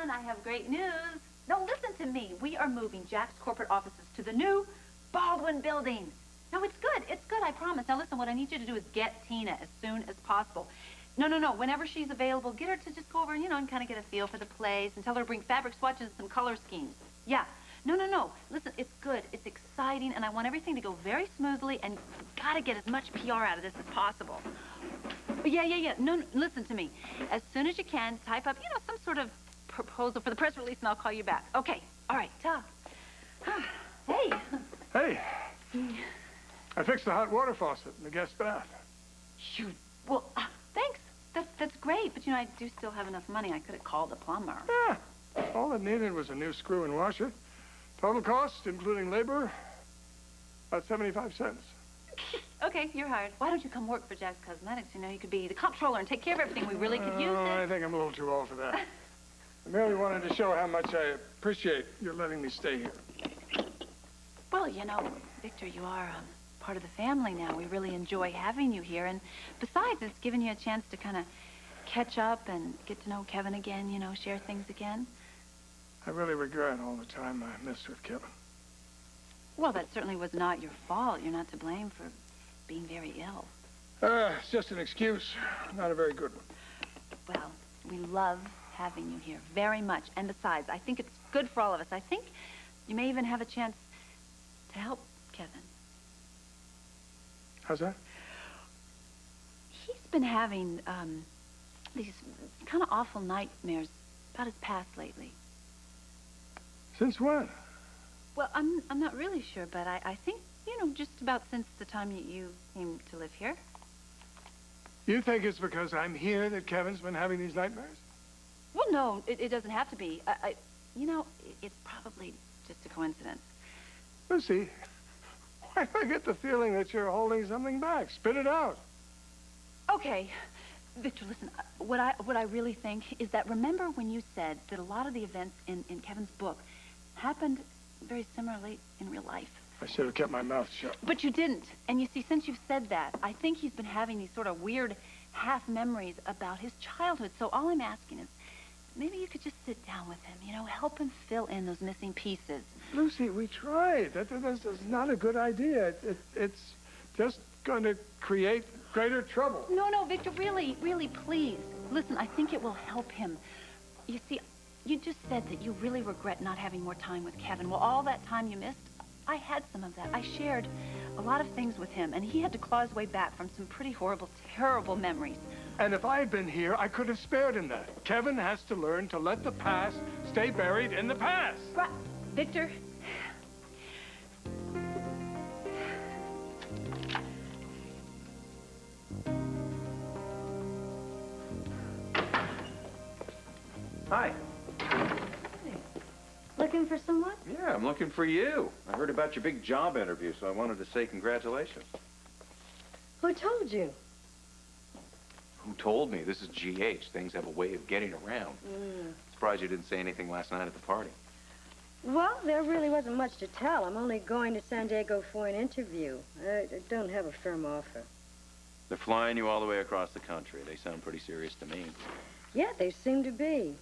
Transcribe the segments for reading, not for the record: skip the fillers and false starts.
everyone, I have great news. No, listen to me. We are moving Jack's corporate offices to the new Baldwin building. No, it's good. It's good, I promise. Now, listen, what I need you to do is get Tina as soon as possible. No. Whenever she's available, get her to just go over, and kind of get a feel for the place and tell her to bring fabric swatches and some color schemes. Yeah. No. Listen, it's good. It's exciting, and I want everything to go very smoothly, and you've got to get as much PR out of this as possible. Yeah. No, listen to me. As soon as you can, type up, some sort of proposal for the press release, and I'll call you back. Okay. All right. Ta. Hey. Hey. I fixed the hot water faucet in the guest bath. Shoot. Well, thanks. That's great. But, I do still have enough money. I could have called a plumber. Yeah. All it needed was a new screw and washer. Total cost, including labor, about 75 cents. Okay, you're hired. Why don't you come work for Jack's Cosmetics? You could be the comptroller and take care of everything. We really could use it. I think I'm a little too old for that. I merely wanted to show how much I appreciate your letting me stay here. Well, Victor, you are part of the family now. We really enjoy having you here. And besides, it's given you a chance to kind of catch up and get to know Kevin again, share things again. I really regret all the time I missed with Kevin. Well, that certainly was not your fault. You're not to blame for being very ill. It's just an excuse, not a very good one. Well, we love having you here very much. And besides, I think it's good for all of us. I think you may even have a chance to help Kevin. How's that? He's been having these kind of awful nightmares about his past lately. Since when? Well, I'm not really sure, but I think, just about since the time you came to live here. You think it's because I'm here that Kevin's been having these nightmares? Well, no, it doesn't have to be. It's probably just a coincidence. Lucy, why do I get the feeling that you're holding something back? Spit it out. Okay. Victor, listen, what I really think is that, remember when you said that a lot of the events in Kevin's book happened very similarly in real life? I should have kept my mouth shut. But you didn't. And you see, since you've said that, I think he's been having these sort of weird half memories about his childhood. So all I'm asking is, maybe you could just sit down with him, help him fill in those missing pieces. Lucy, we tried. That's not a good idea. It's just going to create greater trouble. No, Victor, really, please. Listen, I think it will help him. You see, you just said that you really regret not having more time with Kevin. Well, all that time you missed, I had some of that. I shared a lot of things with him, and he had to claw his way back from some pretty horrible, terrible memories. And if I had been here, I could have spared him that. Kevin has to learn to let the past stay buried in the past. Right. Victor. Hi. Looking for someone? Yeah, I'm looking for you. I heard about your big job interview, so I wanted to say congratulations. Who told you? Who told me? This is GH. Things have a way of getting around. Surprised you didn't say anything last night at the party. Well, there really wasn't much to tell. I'm only going to San Diego for an interview. I don't have a firm offer. They're flying you all the way across the country. They sound pretty serious to me. Yeah, they seem to be.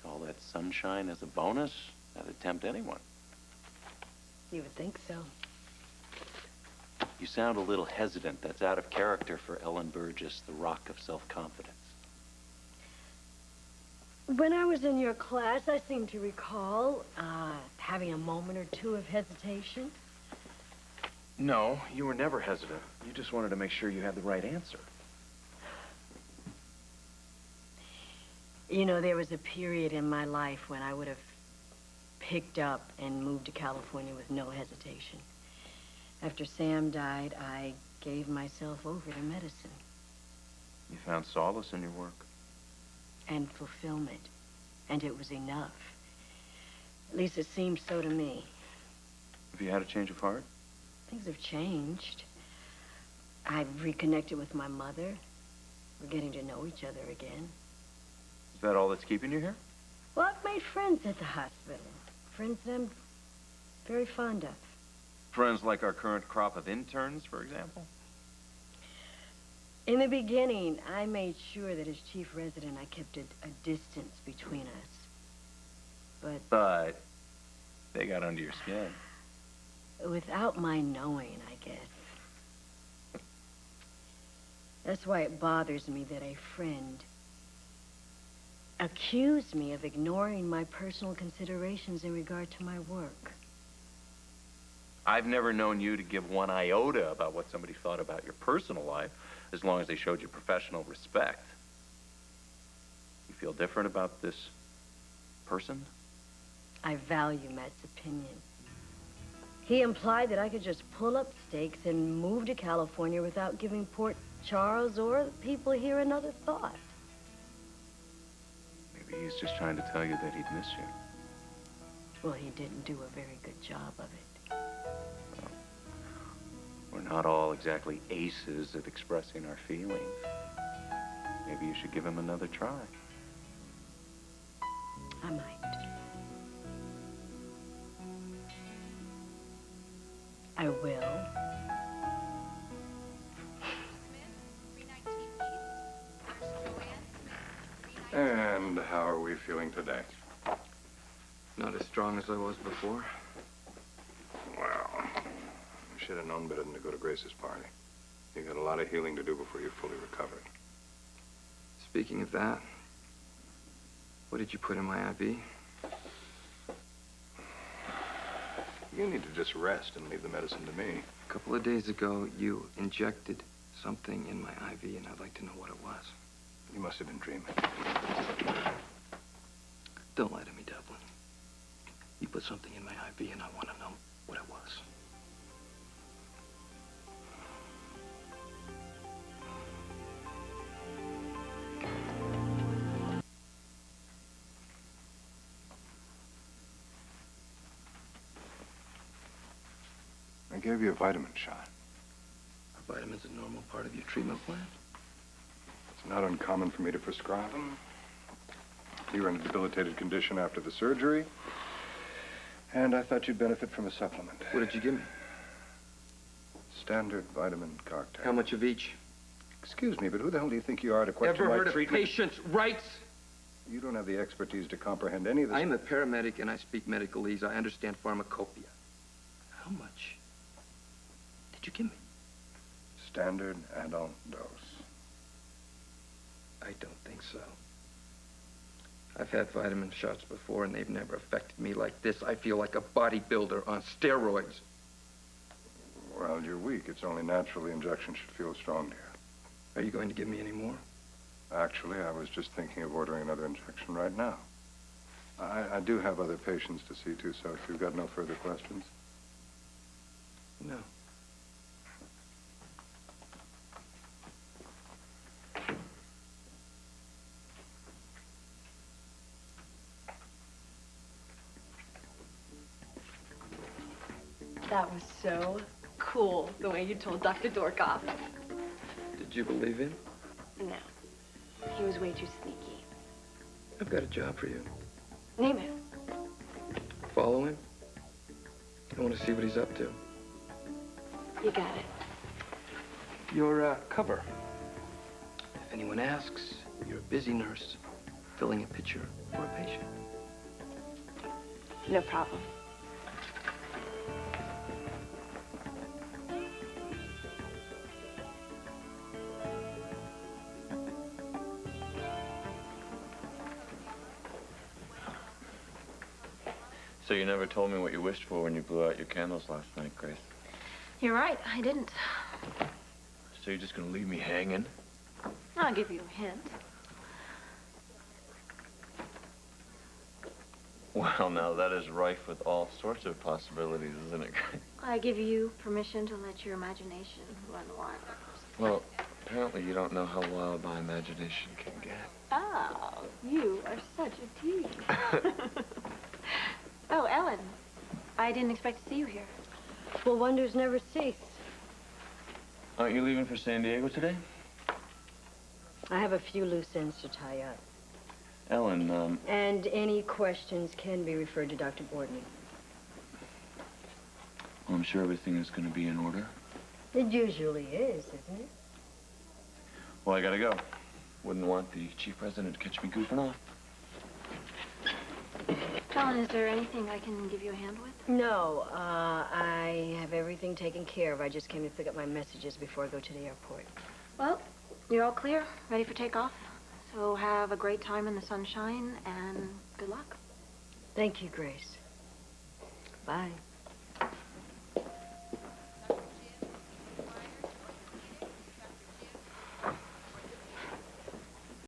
All that sunshine as a bonus? That'd tempt anyone. You would think so. You sound a little hesitant. That's out of character for Ellen Burgess, the rock of self-confidence. When I was in your class, I seem to recall having a moment or two of hesitation. No, you were never hesitant. You just wanted to make sure you had the right answer. There was a period in my life when I would have picked up and moved to California with no hesitation. After Sam died, I gave myself over to medicine. You found solace in your work? And fulfillment. And it was enough. At least it seemed so to me. Have you had a change of heart? Things have changed. I've reconnected with my mother. We're getting to know each other again. Is that all that's keeping you here? Well, I've made friends at the hospital. Friends that I'm very fond of. Friends like our current crop of interns, for example? In the beginning, I made sure that as chief resident, I kept a distance between us. But they got under your skin. Without my knowing, I guess. That's why it bothers me that a friend accused me of ignoring my personal considerations in regard to my work. I've never known you to give one iota about what somebody thought about your personal life, as long as they showed you professional respect. You feel different about this person? I value Matt's opinion. He implied that I could just pull up stakes and move to California without giving Port Charles or the people here another thought. Maybe he's just trying to tell you that he'd miss you. Well, he didn't do a very good job of it. We're not all exactly aces at expressing our feelings. Maybe you should give him another try. I might. I will. And how are we feeling today? Not as strong as I was before. Well, you should have known better than to go to Grace's party. You got a lot of healing to do before you're fully recovered. Speaking of that, what did you put in my IV? You need to just rest and leave the medicine to me. A couple of days ago, you injected something in my IV, and I'd like to know what it was. You must have been dreaming. Don't lie to me, Devlin. You put something in my IV, and I want to know what it was. I gave you a vitamin shot. Are vitamins a normal part of your treatment plan? It's not uncommon for me to prescribe them. You were in a debilitated condition after the surgery, and I thought you'd benefit from a supplement. What did you give me? Standard vitamin cocktail. How much of each? Excuse me, but who the hell do you think you are to question my treatment? patients' rights? You don't have the expertise to comprehend any of this. I am a paramedic, and I speak medicalese. I understand pharmacopoeia. How much did you give me? Standard adult dose. I don't think so. I've had vitamin shots before, and they've never affected me like this. I feel like a bodybuilder on steroids. Well, you're weak. It's only natural the injection should feel strong, dear. Are you going to give me any more? Actually, I was just thinking of ordering another injection right now. I do have other patients to see, too, so if you've got no further questions. No. That was so cool, the way you told Dr. Dorkoff. Did you believe him? No, he was way too sneaky. I've got a job for you. Name it. Follow him. I want to see what he's up to. You got it. Your cover. If anyone asks, you're a busy nurse filling a picture for a patient. No problem. So you never told me what you wished for when you blew out your candles last night, Grace. You're right, I didn't. So you're just gonna leave me hanging? I'll give you a hint. Well, now that is rife with all sorts of possibilities, isn't it, Grace? I give you permission to let your imagination run wild. Well, apparently you don't know how wild my imagination can get. Oh, you are such a tease. Oh, Ellen, I didn't expect to see you here. Well, wonders never cease. Aren't you leaving for San Diego today? I have a few loose ends to tie up. Ellen, And any questions can be referred to Dr. Boardman. well, I'm sure everything is going to be in order. It usually is, isn't it? Well, I gotta go. Wouldn't want the chief president to catch me goofing off. Ellen, is there anything I can give you a hand with? No, I have everything taken care of. I just came to pick up my messages before I go to the airport. Well, you're all clear, ready for takeoff. So have a great time in the sunshine, and good luck. Thank you, Grace. Bye.